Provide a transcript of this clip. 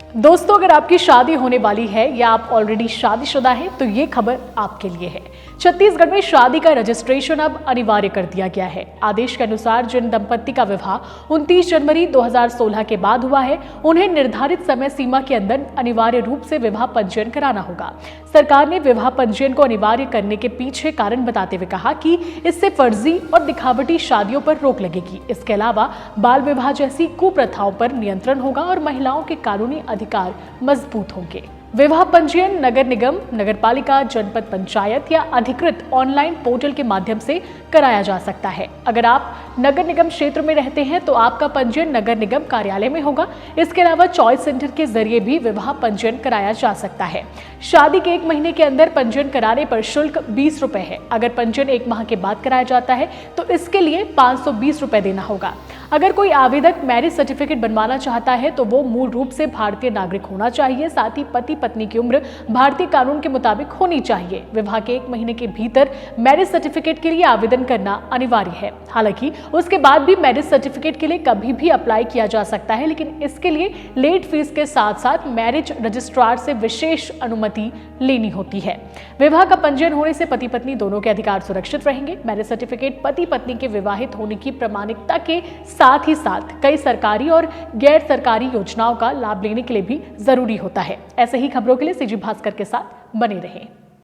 दोस्तों, अगर आपकी शादी होने वाली है या आप ऑलरेडी शादीशुदा हैं तो ये खबर आपके लिए है। छत्तीसगढ़ में शादी का रजिस्ट्रेशन अब अनिवार्य कर दिया गया है। आदेश के अनुसार जिन दंपत्ति का विवाह 29 जनवरी 2016 के बाद हुआ है, उन्हें निर्धारित समय सीमा के अंदर अनिवार्य रूप से विवाह पंजीयन कराना होगा। सरकार ने विवाह पंजीयन को अनिवार्य करने के पीछे कारण बताते हुए कहा कि इससे फर्जी और दिखावटी शादियों पर रोक लगेगी। इसके अलावा बाल विवाह जैसी कुप्रथाओं पर नियंत्रण होगा और महिलाओं के कानूनी अधिकार मजबूत होंगे। विवाह पंजीयन नगर निगम, नगरपालिका, जनपद पंचायत या अधिकृत ऑनलाइन पोर्टल के माध्यम से कराया जा सकता है। अगर आप नगर निगम क्षेत्र में रहते हैं तो आपका पंजीयन नगर निगम कार्यालय में होगा। इसके अलावा चॉइस सेंटर के जरिए भी विवाह पंजीयन कराया जा सकता है। शादी के 1 महीने के अंदर पंजीयन कराने पर शुल्क 20 रुपए है। अगर पंजीयन 1 माह के बाद कराया जाता है तो इसके लिए 520 रुपए देना होगा। अगर कोई आवेदक मैरिज सर्टिफिकेट बनवाना चाहता है तो वो मूल रूप से भारतीय नागरिक होना चाहिए। साथ ही पति पत्नी की उम्र भारतीय कानून के मुताबिक होनी चाहिए। विवाह के 1 महीने के भीतर मैरिज सर्टिफिकेट के लिए आवेदन करना अनिवार्य है। हालांकि उसके बाद भी मैरिज सर्टिफिकेट के लिए कभी भी अप्लाई किया जा सकता है, लेकिन इसके लिए लेट फीस के साथ साथ मैरिज रजिस्ट्रार से विशेष अनुमति लेनी होती है। विवाह का पंजीयन होने से पति पत्नी दोनों के अधिकार सुरक्षित रहेंगे। मैरिज सर्टिफिकेट पति पत्नी के विवाहित होने की प्रमाणिकता के साथ ही साथ कई सरकारी और गैर सरकारी योजनाओं का लाभ लेने के लिए भी जरूरी होता है। ऐसे ही खबरों के लिए सीजी भास्कर के साथ बने रहें।